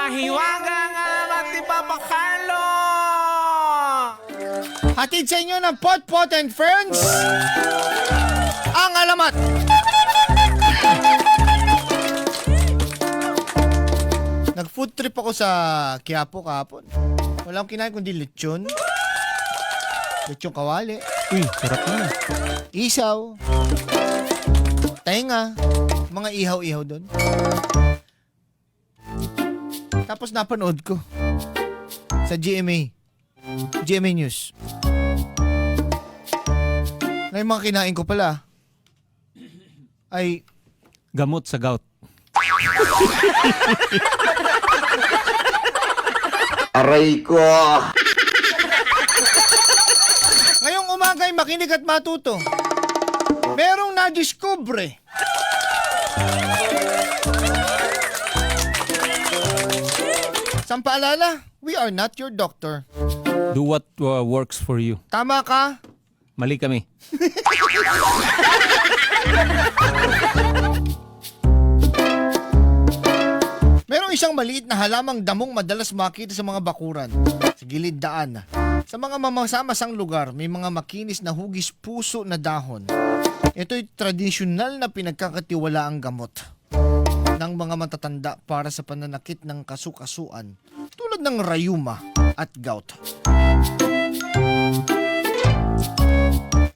mahiwaga nga matipapakalo. Hatid sa inyo ng Pot Pot and Friends. Ang alamat. Nag-food trip ako sa Quiapo kahapon. Wala akong kinain kundi lechon. Lechon kawali. Uy, sarap na. Isaw. Tenga. Mga ihaw-ihaw doon. Tapos napanood ko sa GMA News. Ngayon mga kinain ko pala ay Gamot sa gout. Aray ko! ngayong umaga ay makinig at matuto. Merong nadiskubre. Sampaalala, we are not your doctor. Do what works for you. Tama ka? Mali kami. Merong isang maliit na halamang damong madalas makita sa mga bakuran, sa gilid daan. Sa mga mamasa-masang lugar, may mga makinis na hugis puso na dahon. Ito'y tradisyonal na pinagkakatiwalaang gamot ng mga matatanda para sa pananakit ng kasukasuan tulad ng rayuma at gout.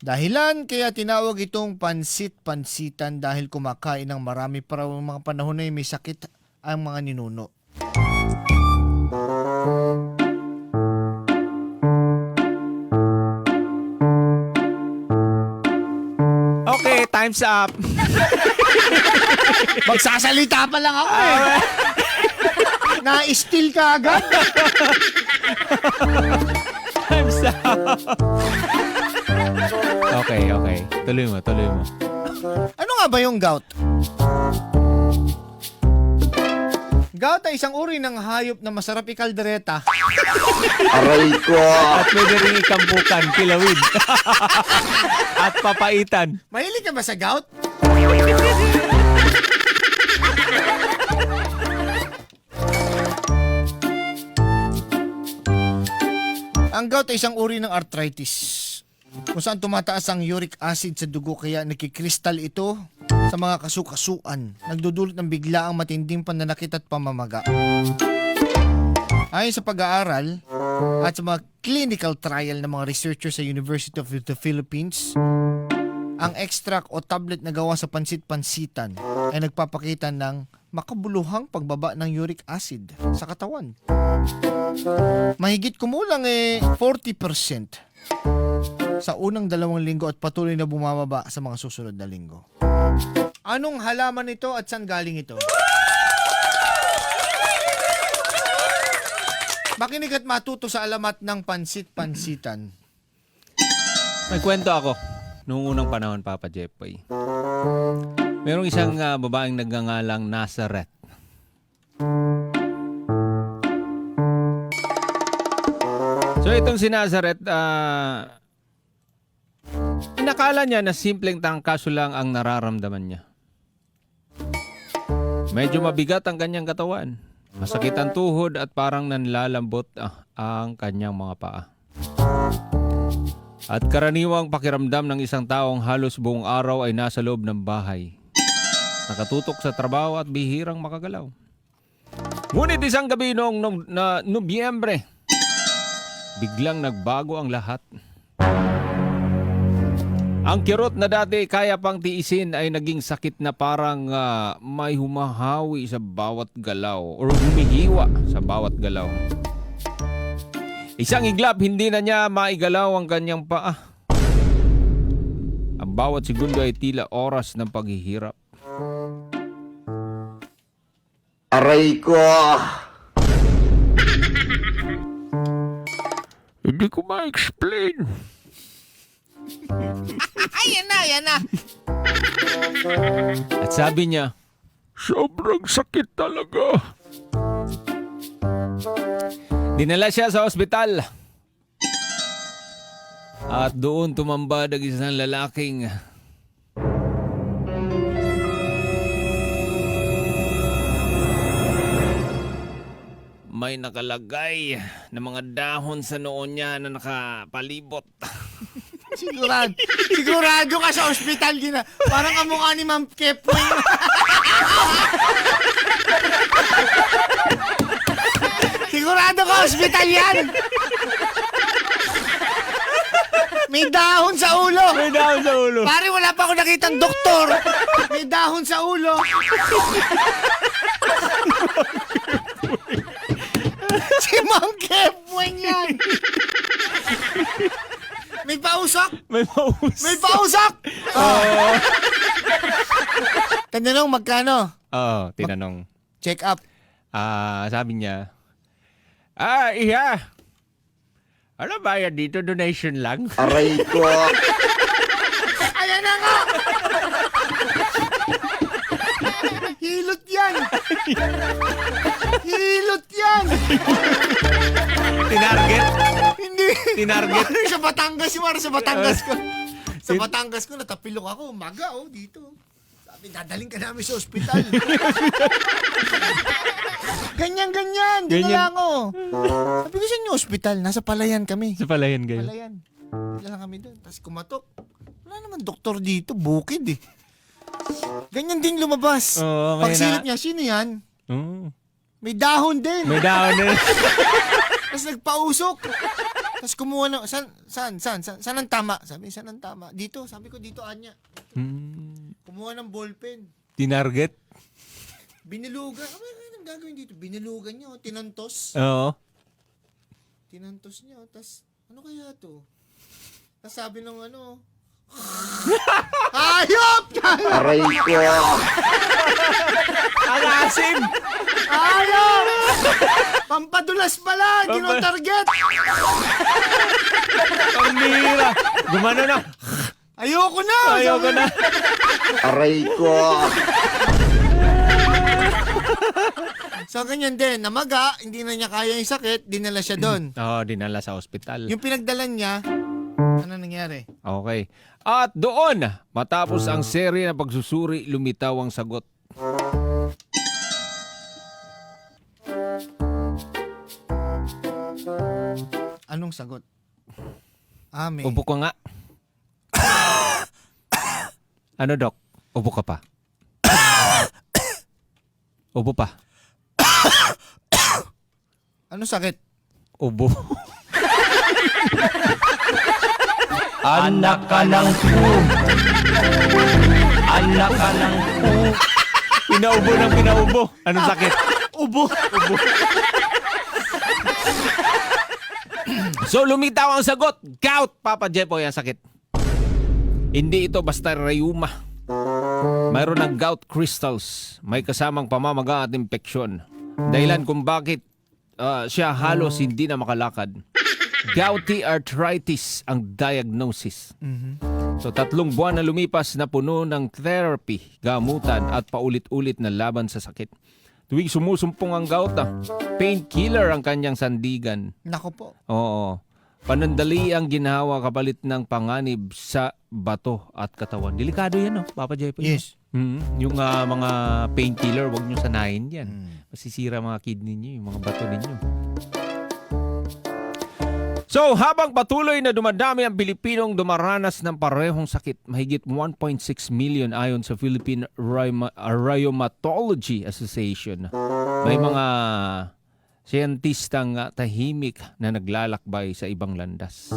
Dahilan kaya tinawag itong pansit-pansitan dahil kumakain ng marami para mga panahon na may sakit ang mga ninuno. Okay, time's up. Magsasalita pa lang ako eh. Na-steal ka agad. Time's up. Okay. Tuloy mo. Ano nga ba yung gout? Gout ay isang uri ng hayop na masarap ikaldereta. Aray ko! At pwede rin ikampukan, kilawid. At papaitan. Mahilig ka ba sa gout? Ang gout ay isang uri ng arthritis kung saan tumataas ang uric acid sa dugo kaya nakikristal ito sa mga kasukasuan. Nagdudulot ng biglaang matinding pananakit at pamamaga. Ayon sa pag-aaral at sa mga clinical trial ng mga researchers sa University of the Philippines, ang extract o tablet na gawa sa pansit-pansitan ay nagpapakita ng makabuluhang pagbaba ng uric acid sa katawan. Mahigit kumulang 40% sa unang 2 linggo at patuloy na bumababa sa mga susunod na linggo. Anong halaman ito at saan galing ito? Makinig at matuto sa alamat ng pansit-pansitan. May kwento ako noong unang panahon, Papa Jepoy. Merong isang babaeng nagngangalang Nazareth. So itong si Nazareth, inakala niya na simpleng tangkaso lang ang nararamdaman niya. Medyo mabigat ang kanyang katawan. Masakit ang tuhod at parang nanlalambot ang kanyang mga paa. At karaniwang pakiramdam ng isang taong halos buong araw ay nasa loob ng bahay. Nakatutok sa trabaho at bihirang makagalaw. Ngunit isang gabi noong Nobyembre, biglang nagbago ang lahat. Ang kirot na dati kaya pang tiisin ay naging sakit na parang may humahawi sa bawat galaw or humihiwa sa bawat galaw. Isang iglap, hindi na niya maigalaw ang kanyang paa. Ang bawat segundo ay tila oras ng paghihirap. Aray ko! Hindi ko ma-explain. Ayan na. At sabi niya, sobrang sakit talaga. Dinala siya sa ospital. At doon tumambad ang isang lalaking may nakalagay na mga dahon sa noo niya na nakapalibot. Sigurado ka sa ospital gina. Parang kamukha ni Ma'am Kepwing. Sigurado ka ospital yan. May dahon sa ulo. May dahon sa ulo. Pare, wala pa ako nakitang doktor. May dahon sa ulo. Si Ma'am Kepwing yan. May pausok. May paus. May pausok. Oh. Tanong magkano? Oo, tinanong. Check up. Sabi niya, iya. Ano bayad dito? Donation lang? Aray ko. Ayan na nga. Hilot yan. Hilot yan. Tinarget? Hindi. Tinarget? Parang sa Batangas yung sa Batangas ko. Sa Batangas ko, natapilok ako. Umaga, dito. Sabi, dadaling ka namin sa ospital. Ganyan. Dinala ako. Sabi ko sa inyo, ospital. Nasa Palayan kami. Sa palayan kayo. Palayan. Dinala kami doon. Tapos kumatok. Wala naman doktor dito. Bukid eh. Ganyan din lumabas. Oo, may Pagsilip niya, sino yan? Oo. May dahon din. May dahon na. Tapos nagpausok. Tapos kumuha ng, saan ang tama? Sabi, saan ang tama? Dito, sabi ko dito, Anya. Kumuha ng ballpen. Tinarget? Binilugan. Anong gagawin dito? Binilugan niya, tinantos. Oo. Tinantos niya, tapos, ano kaya to? Tapos sabi ng hayop! Aray ko. Ang asim! Hayop! Pampadulas pala, hindi nung target. Pambira! Gumano na! Ayoko na! Ayoko na! Aray ko. So, ganyan din. Namaga, hindi na niya kaya yung sakit, dinala siya doon. Oo, dinala sa ospital. Yung pinagdalan niya, ano nangyari? Okay. At doon, matapos ang serye na pagsusuri, lumitaw ang sagot. Anong sagot? May... Ubo ko nga. Ano, Dok? Ubo ka pa? Ubo pa? Anong sakit? Ubo. Anak ka ng po. Anak ka ng po. Pinaubo ng pinaubo. Anong sakit? Ubo. So, lumitaw ang sagot. Gout, Papa Jepoy, ang sakit. Hindi ito basta rayuma. Mayroon ng gout crystals. May kasamang pamamaga at impeksyon. Dahilan kung bakit siya halos hindi na makalakad. Gouty arthritis ang diagnosis. So 3 buwan na lumipas na puno ng therapy, gamutan at paulit-ulit na laban sa sakit. Tuwing sumusumpong ang gout, painkiller ang kanyang sandigan. Nako po. Oo. Panandali ang ginawa kapalit ng panganib sa bato at katawan. Delikado yan, no, Papa Jepoy? Yes. Yung mga painkiller, wag nyo sanayin yan. Masisira mga kidney nyo, yung mga bato ninyo. So, habang patuloy na dumadami ang Pilipinong dumaranas ng parehong sakit, mahigit 1.6 million ayon sa Philippine Rheumatology Association. May mga siyentistang tahimik na naglalakbay sa ibang landas.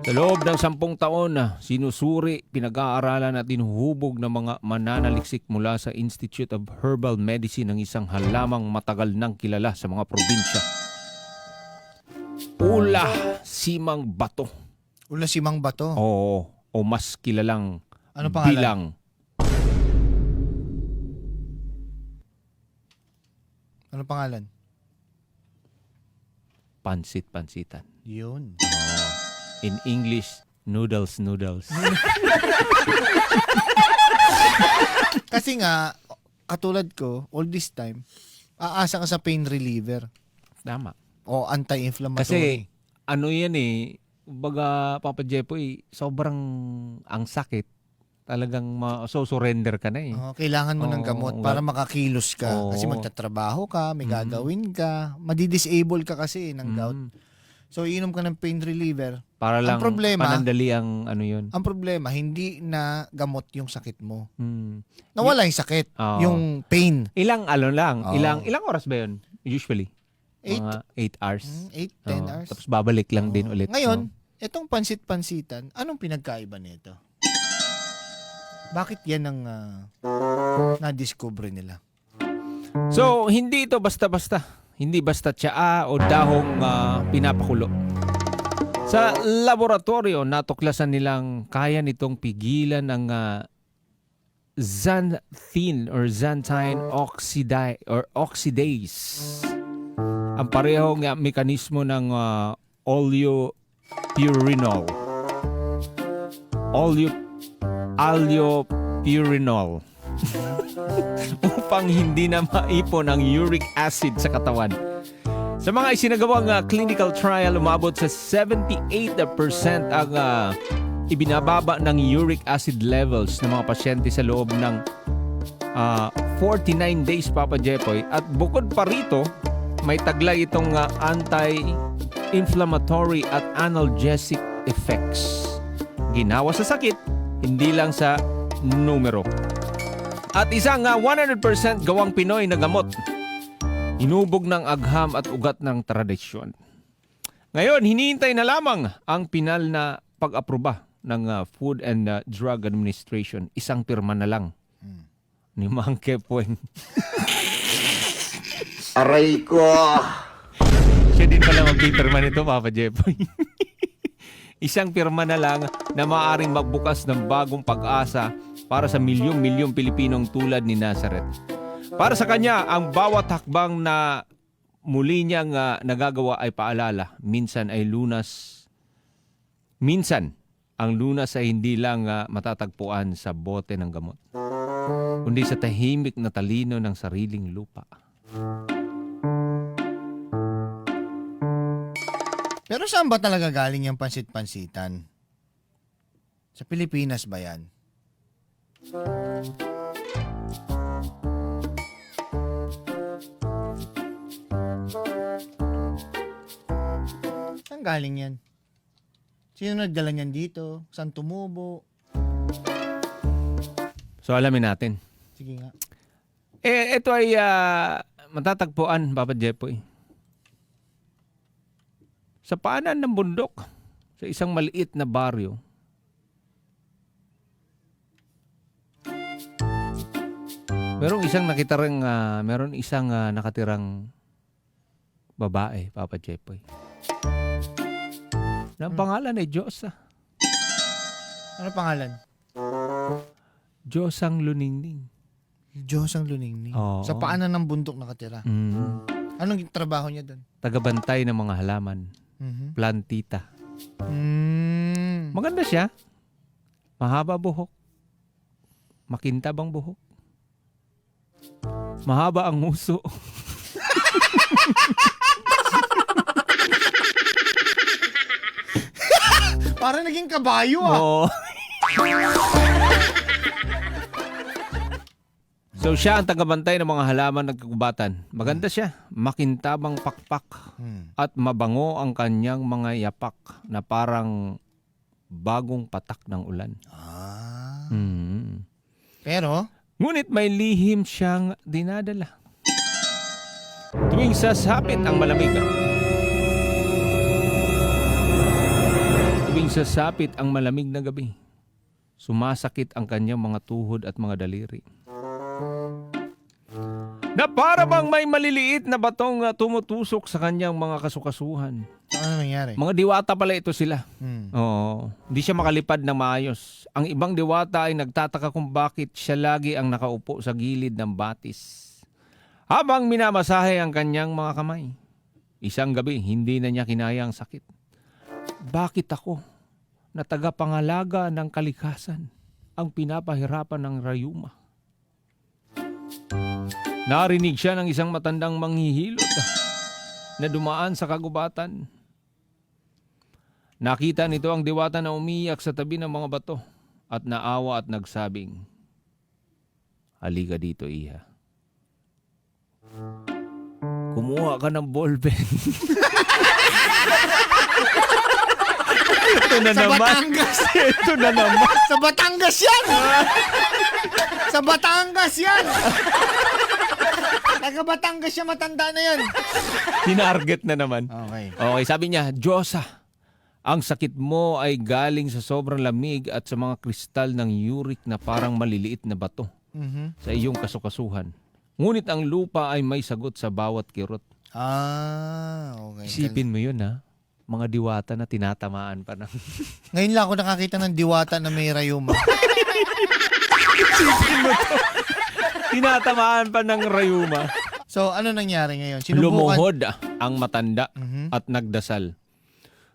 Sa loob ng 10 taon, sinusuri, pinag-aaralan at inuhubog ng mga mananaliksik mula sa Institute of Herbal Medicine ng isang halamang matagal nang kilala sa mga probinsya. Ula Simang Bato. Ula Simang Bato. Oo, o mas kilalang Ano pangalan? bilang Ano pangalan? pansit-pansitan. Yun. In English, noodles. Kasi nga, katulad ko, all this time, aasa ka sa pain reliever Tama. o anti-inflammatory. Kasi ano yan baga Papa Jepoy, sobrang ang sakit, Talagang surrender ka na eh. Kailangan mo ng Oo, gamot nga. para makakilos ka. Oo. Kasi magtatrabaho ka, may gagawin ka. Madi-disable ka kasi ng gout. So, iinom ka ng pain reliever. Para lang problema- panandali ang ano yun. Ang problema, hindi na gamot yung sakit mo. Mm. Nawala yung sakit, Oo. yung pain. Ilang ano lang, Oo. ilang oras ba yun? Usually? 8, Mga 8 hours. 10 Oo. hours. Tapos babalik lang din Oo. ulit. Ngayon, Oo. itong pansit-pansitan, anong pinagkaiba nito? Bakit yan ang na-discover nila? So, hindi ito basta-basta. Hindi basta tsaa o dahong pinapakulo. Sa laboratorio, natuklasan nilang kaya nitong pigilan ang xanthine or xanthine oxidase. Ang parehong mekanismo ng allopurinol. Allopurinol. Upang hindi na maipon ang uric acid sa katawan. Sa mga isinagawang clinical trial, umabot sa 78% ang ibinababa ng uric acid levels ng mga pasyente sa loob ng 49 days, Papa Jepoy. At bukod pa rito, may taglay itong anti-inflammatory at analgesic effects. Ginawa sa sakit, hindi lang sa numero. At isang 100% gawang Pinoy na gamot. Inubog ng agham at ugat ng tradisyon. Ngayon, hinihintay na lamang ang pinal na pag-aproba ng Food and Drug Administration. Isang pirma na lang ni Mang Kepoeng. Aray ko. Siya din pala magpipirma nito, Papa Jepoy. Isang pirma na lang na maaaring magbukas ng bagong pag-asa para sa milyong-milyong Pilipinong tulad ni Nazareth. Para sa kanya, ang bawat hakbang na muli niyang nagagawa ay paalala. Minsan ay lunas. Minsan, ang lunas ay hindi lang matatagpuan sa bote ng gamot, kundi sa tahimik na talino ng sariling lupa. Pero saan ba talaga galing yung pansit-pansitan? Sa Pilipinas ba yan? Saan galing yan? Sino nagdala niyan dito? Saan tumubo? So alamin natin. Sige nga. Ito ay matatagpuan, Papa Jepoy, sa paanan ng bundok, sa isang maliit na baryo. Meron isang nakatirang babae, Papa Jepoy. Ang pangalan ay Diyosa. Ano pangalan? Diyosang Luningning. Diyos ang luningning. Oo. Sa paanan ng bundok nakatira. Anong trabaho niya doon? Tagabantay ng mga halaman. Plantita. Maganda siya. Mahaba buhok. Makintab ang buhok. Mahaba ang nguso. Para naging kabayo ah. Oo. So siya ang tagabantay ng mga halaman ng kagubatan. Maganda siya. Makintabang pakpak. At mabango ang kanyang mga yapak na parang bagong patak ng ulan. Pero, Ngunit may lihim siyang dinadala. Tuwing sasapit ang malamig. Tuwing sasapit ang malamig na gabi, sumasakit ang kanyang mga tuhod at mga daliri. Na para bang may maliliit na batong tumutusok sa kanyang mga kasukasuhan. ano nangyari? Mga diwata pala ito sila. Hmm. Oo. Hindi siya makalipad ng maayos. Ang ibang diwata ay nagtataka kung bakit siya lagi ang nakaupo sa gilid ng batis habang minamasahe ang kanyang mga kamay. Isang gabi, hindi na niya kinaya ang sakit. Bakit ako, na tagapangalaga ng kalikasan, ang pinapahirapan ng rayuma? Narinig siya ng isang matandang manghihilot na dumaan sa kagubatan. Nakita nito ang diwata na umiyak sa tabi ng mga bato at naawa at nagsabing, halika dito, iha. Kumuha ka ng ballpen. Ito na Sa naman. Batangas. Ito na naman. Sa Batangas yan! Sa Batangas yan! Taga Batangas siya, matanda na yan. Tinarget na naman. Okay. Okay, sabi niya, Diyosa, ang sakit mo ay galing sa sobrang lamig at sa mga kristal ng uric na parang maliliit na bato sa iyong kasukasuhan. Ngunit ang lupa ay may sagot sa bawat kirot. Okay. Isipin mo yun, ha? Mga diwata na tinatamaan pa ng... Ngayon lang ako nakakita ng diwata na may rayuma. Tinatamaan pa ng rayuma. So, ano nangyari ngayon? Lumuhod ang matanda Mhm. at nagdasal.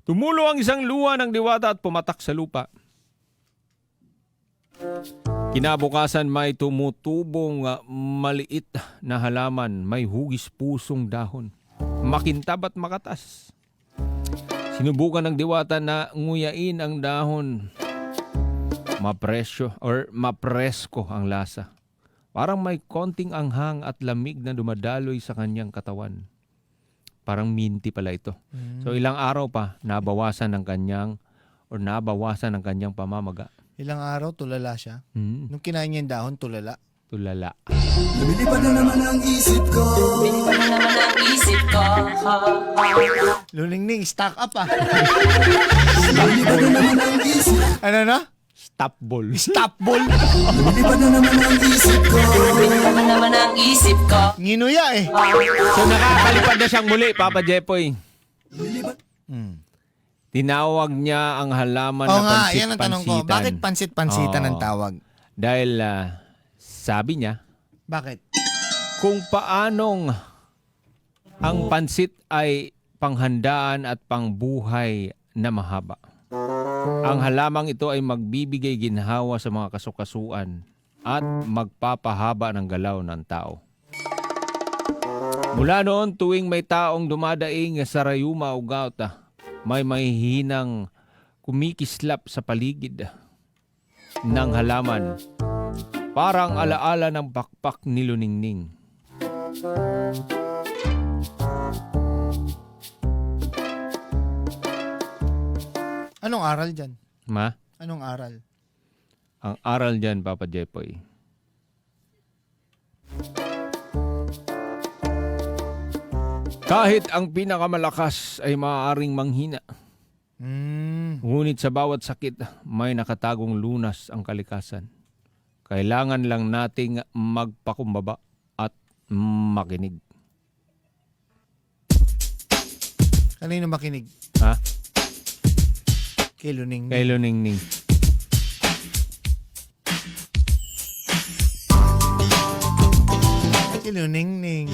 Tumulo ang isang luha ng diwata at pumatak sa lupa. Kinabukasan may tumutubong maliit na halaman, may hugis pusong dahon, makintab at makatas. Sinubukan ng diwata na nguyain ang dahon. Mapresko ang lasa. Parang may konting anghang at lamig na dumadaloy sa kanyang katawan. Parang minti pala ito. So ilang araw pa nabawasan ng kanyang pamamaga. Ilang araw, tulala siya. Nung kinain niya yung dahon, tulala. Tulala. Lumilipad na naman ang isip ko. Luningning, stock up ah. Lumilipad na naman ang isip. Ano na? Stop ball. Stop ball. Lumilipad na naman ang isip ko. Nginuya eh. So nakakalipad na siyang muli, Papa Jepoy. Tinawag niya ang halaman Oo na nga, yan ang tanong ko. pansit-pansitan. Bakit pansit-pansitan ang Oo. tawag? Dahil sabi niya, Bakit? kung paanong ang pansit ay panghandaan at pangbuhay na mahaba. Ang halamang ito ay magbibigay ginhawa sa mga kasukasuan at magpapahaba ng galaw ng tao. Mula noon, tuwing may taong dumadaing sa rayuma o gout, may mahihinang kumikislap sa paligid ng halaman. Parang alaala ng pakpak ni Luningning. Anong aral dyan? Ma? Anong aral? Ang aral dyan, Papa Jepoy. Kahit ang pinakamalakas ay maaaring manghina, ngunit sa bawat sakit may nakatagong lunas ang kalikasan. Kailangan lang nating magpakumbaba at makinig. Kanino makinig? Ha? Kay Luningning. Kay Luningning. Kay Luningning.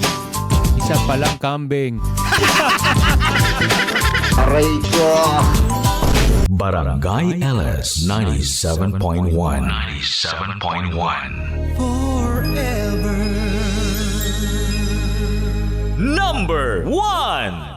Isa palang kambing. Aray ko. Barangay LS 97.1. 97.1. Forever. Number 1.